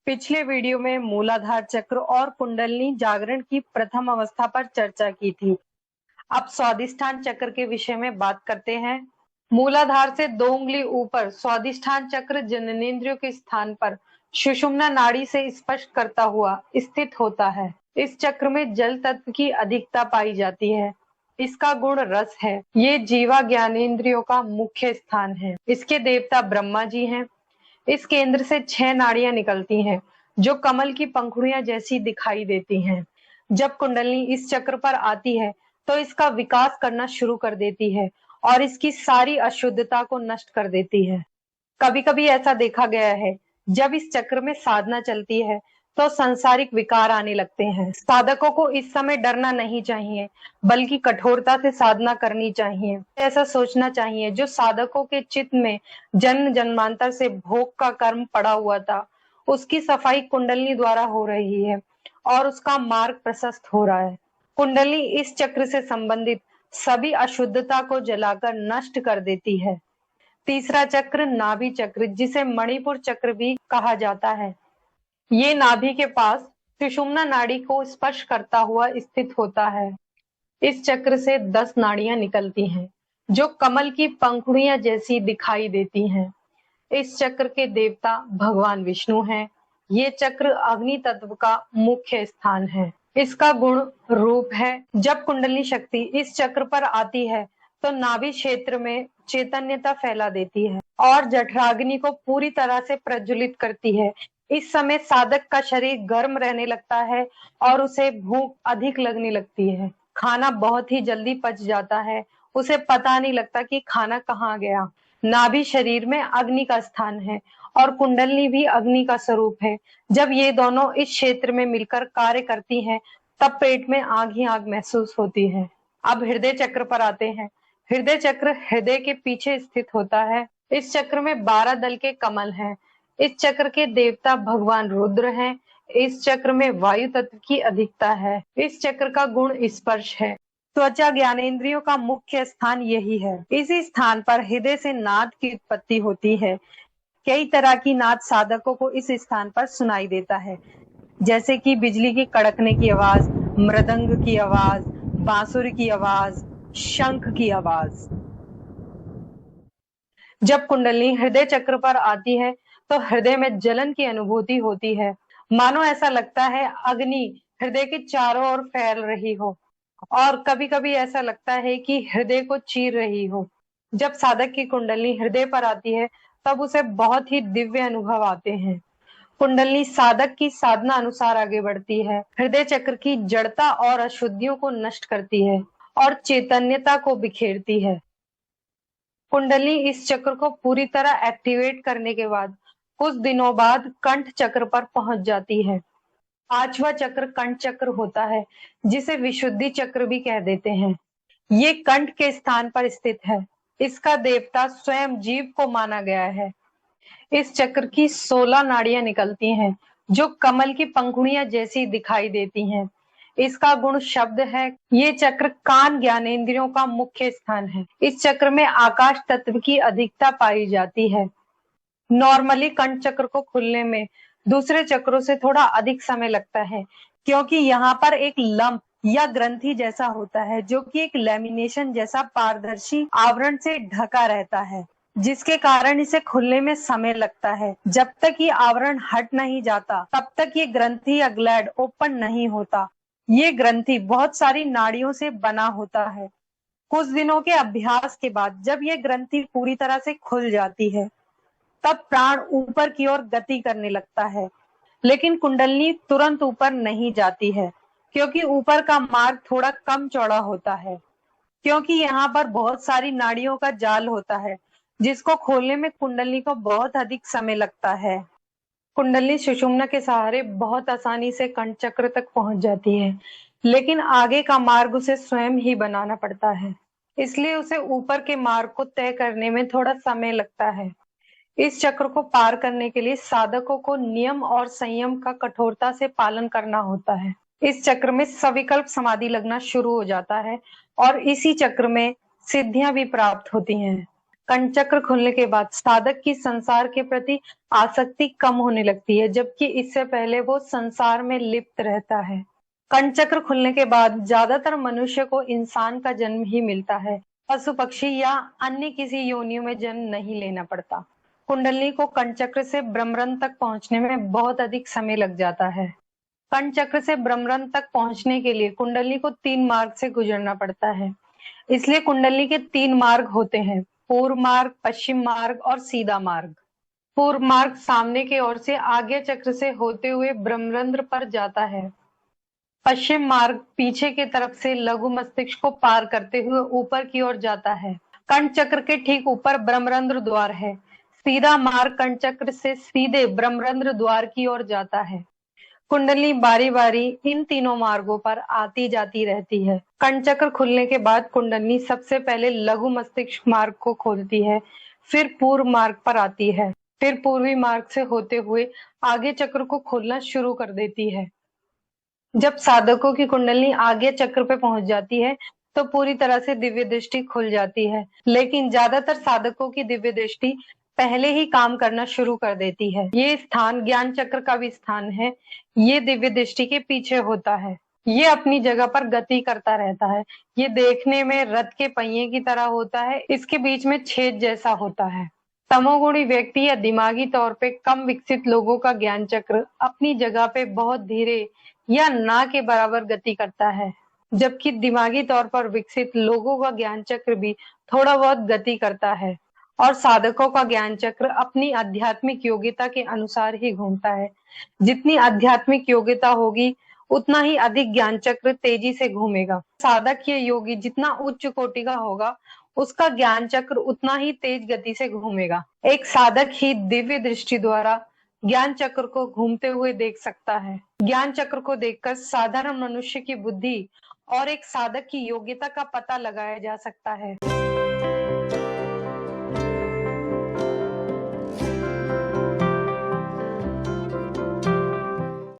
पिछले वीडियो में मूलाधार चक्र और कुंडलिनी जागरण की प्रथम अवस्था पर चर्चा की थी। अब स्वादिष्ठान चक्र के विषय में बात करते हैं। मूलाधार से 2 उंगली ऊपर स्वादिष्ठान चक्र जननेंद्रियों के स्थान पर सुषुम्ना नाड़ी से स्पर्श करता हुआ स्थित होता है। इस चक्र में जल तत्व की अधिकता पाई जाती है। इसका गुण रस है। ये जीवा ज्ञानेंद्रियों का मुख्य स्थान है। इसके देवता ब्रह्मा जी हैं। इस केंद्र से 6 नाड़ियां निकलती हैं, जो कमल की पंखुड़ियां जैसी दिखाई देती हैं। जब कुंडलिनी इस चक्र पर आती है, तो इसका विकास करना शुरू कर देती है और इसकी सारी अशुद्धता को नष्ट कर देती है। कभी-कभी ऐसा देखा गया है, जब इस चक्र में साधना चलती है, तो सांसारिक विकार आने लगते हैं। साधकों को इस समय डरना नहीं चाहिए, बल्कि कठोरता से साधना करनी चाहिए। ऐसा सोचना चाहिए, जो साधकों के चित्त में जन्म जन्मांतर से भोग का कर्म पड़ा हुआ था, उसकी सफाई कुंडलिनी द्वारा हो रही है और उसका मार्ग प्रशस्त हो रहा है। कुंडलिनी इस चक्र से संबंधित सभी अशुद्धता को जलाकर नष्ट कर देती है। तीसरा चक्र नाभि चक्र, जिसे मणिपुर चक्र भी कहा जाता है, ये नाभि के पास सुषुम्ना नाड़ी को स्पर्श करता हुआ स्थित होता है। इस चक्र से 10 नाड़ियां निकलती हैं, जो कमल की पंखुड़ियां जैसी दिखाई देती हैं। इस चक्र के देवता भगवान विष्णु हैं। ये चक्र अग्नि तत्व का मुख्य स्थान है। इसका गुण रूप है। जब कुंडलिनी शक्ति इस चक्र पर आती है, तो नाभि क्षेत्र में चैतन्यता फैला देती है और जठराग्नि को पूरी तरह से प्रज्वलित करती है। इस समय साधक का शरीर गर्म रहने लगता है और उसे भूख अधिक लगने लगती है। खाना बहुत ही जल्दी पच जाता है। उसे पता नहीं लगता कि खाना कहाँ गया। नाभि शरीर में अग्नि का स्थान है और कुंडलिनी भी अग्नि का स्वरूप है। जब ये दोनों इस क्षेत्र में मिलकर कार्य करती हैं, तब पेट में आग ही आग महसूस होती है। अब हृदय चक्र पर आते हैं। हृदय चक्र हृदय के पीछे स्थित होता है। इस चक्र में 12 दल के कमल हैं। इस चक्र के देवता भगवान रुद्र हैं। इस चक्र में वायु तत्व की अधिकता है। इस चक्र का गुण स्पर्श है। त्वचा ज्ञानेंद्रियों का मुख्य स्थान यही है। इसी स्थान पर हृदय से नाद की उत्पत्ति होती है। कई तरह की नाद साधकों को इस स्थान पर सुनाई देता है, जैसे कि बिजली की कड़कने की आवाज, मृदंग की आवाज, बांसुरी की आवाज, शंख की आवाज। जब कुंडलिनी हृदय चक्र पर आती है, तो हृदय में जलन की अनुभूति होती है। मानो ऐसा लगता है अग्नि हृदय के चारों ओर फैल रही हो और कभी-कभी ऐसा लगता है कि हृदय को चीर रही हो। जब साधक की कुंडलिनी हृदय पर आती है, तब उसे बहुत ही दिव्य अनुभव आते हैं। कुंडलिनी साधक की साधना अनुसार आगे बढ़ती है। हृदय चक्र की जड़ता और अशुद्धियों को नष्ट करती है और चैतन्यता को बिखेरती है। कुंडलिनी इस चक्र को पूरी तरह एक्टिवेट करने के बाद कुछ दिनों बाद कंठ चक्र पर पहुंच जाती है। 5वां चक्र कंठ चक्र होता है, जिसे विशुद्धि चक्र भी कह देते हैं। ये कंठ के स्थान पर स्थित है। इसका देवता स्वयं जीव को माना गया है। इस चक्र की 16 नाड़ियां निकलती हैं, जो कमल की पंखुड़ियां जैसी दिखाई देती हैं। इसका गुण शब्द है। ये चक्र कान ज्ञानेंद्रियों का मुख्य स्थान है। इस चक्र में आकाश तत्व की अधिकता पाई जाती है। नॉर्मली कंठ चक्र को खुलने में दूसरे चक्रों से थोड़ा अधिक समय लगता है, क्योंकि यहाँ पर एक लंप या ग्रंथि जैसा होता है, जो कि एक लैमिनेशन जैसा पारदर्शी आवरण से ढका रहता है, जिसके कारण इसे खुलने में समय लगता है। जब तक ये आवरण हट नहीं जाता, तब तक ये ग्रंथि या ग्लैड ओपन नहीं होता। ये ग्रंथि बहुत सारी नाड़ियों से बना होता है। कुछ दिनों के अभ्यास के बाद जब ये ग्रंथि पूरी तरह से खुल जाती है, तब प्राण ऊपर की ओर गति करने लगता है। लेकिन कुंडलिनी तुरंत ऊपर नहीं जाती है, क्योंकि ऊपर का मार्ग थोड़ा कम चौड़ा होता है। क्योंकि यहाँ पर बहुत सारी नाड़ियों का जाल होता है, जिसको खोलने में कुंडलिनी को बहुत अधिक समय लगता है। कुंडलिनी सुषुम्ना के सहारे बहुत आसानी से कंठ चक्र तक पहुंच जाती है, लेकिन आगे का मार्ग उसे स्वयं ही बनाना पड़ता है। इसलिए उसे ऊपर के मार्ग को तय करने में थोड़ा समय लगता है। इस चक्र को पार करने के लिए साधकों को नियम और संयम का कठोरता से पालन करना होता है। इस चक्र में सविकल्प समाधि लगना शुरू हो जाता है और इसी चक्र में सिद्धियां भी प्राप्त होती हैं। कंचक्र खुलने के बाद साधक की संसार के प्रति आसक्ति कम होने लगती है, जबकि इससे पहले वो संसार में लिप्त रहता है। कंचक्र खुलने के बाद ज्यादातर मनुष्य को इंसान का जन्म ही मिलता है, पशु पक्षी या अन्य किसी योनियों में जन्म नहीं लेना पड़ता। कुंडली को कंचक्र से ब्रह्मरंध्र तक पहुंचने में बहुत अधिक समय लग जाता है। कंचक्र से ब्रह्मरंध्र तक पहुंचने के लिए कुंडली को 3 मार्ग से गुजरना पड़ता है। इसलिए कुंडली के 3 मार्ग होते हैं: पूर्व मार्ग, पश्चिम मार्ग और सीधा मार्ग। पूर्व मार्ग सामने की ओर से आज्ञा चक्र से होते हुए ब्रह्मरंध्र पर जाता है। पश्चिम मार्ग पीछे की तरफ से लघु मस्तिष्क को पार करते हुए ऊपर की ओर जाता है। कंचक्र के ठीक ऊपर ब्रह्मरंध्र द्वार है। सीधा मार्ग कंचक्र से सीधे ब्रह्मरंध्र द्वार की ओर जाता है। कुंडली बारी बारी इन तीनों मार्गों पर आती जाती रहती है। कंचक्र खुलने के बाद कुंडली सबसे पहले लघु मस्तिष्क मार्ग को खोलती है, फिर पूर्व मार्ग पर आती है, फिर पूर्वी मार्ग से होते हुए आगे चक्र को खोलना शुरू कर देती है। जब साधकों की कुंडली आगे चक्र पे पहुंच जाती है तो पूरी तरह से दिव्य दृष्टि खुल जाती है, लेकिन ज्यादातर साधकों की दिव्य दृष्टि पहले ही काम करना शुरू कर देती है। ये स्थान ज्ञान चक्र का भी स्थान है। ये दिव्य दृष्टि के पीछे होता है। ये अपनी जगह पर गति करता रहता है। ये देखने में रथ के पहिए की तरह होता है। इसके बीच में छेद जैसा होता है। तमोगुणी व्यक्ति या दिमागी तौर पे कम विकसित लोगों का ज्ञान चक्र अपनी जगह पे बहुत धीरे या ना के बराबर गति करता है, जबकि दिमागी तौर पर विकसित लोगों का ज्ञान चक्र भी थोड़ा बहुत गति करता है और साधकों का ज्ञान चक्र अपनी आध्यात्मिक योग्यता के अनुसार ही घूमता है। जितनी आध्यात्मिक योग्यता होगी उतना ही अधिक ज्ञान चक्र तेजी से घूमेगा। साधक या योगी जितना उच्च कोटि का होगा उसका ज्ञान चक्र उतना ही तेज गति से घूमेगा। एक साधक ही दिव्य दृष्टि द्वारा ज्ञान चक्र को घूमते हुए देख सकता है। ज्ञान चक्र को देखकर साधारण मनुष्य की बुद्धि और एक साधक की योग्यता का पता लगाया जा सकता है।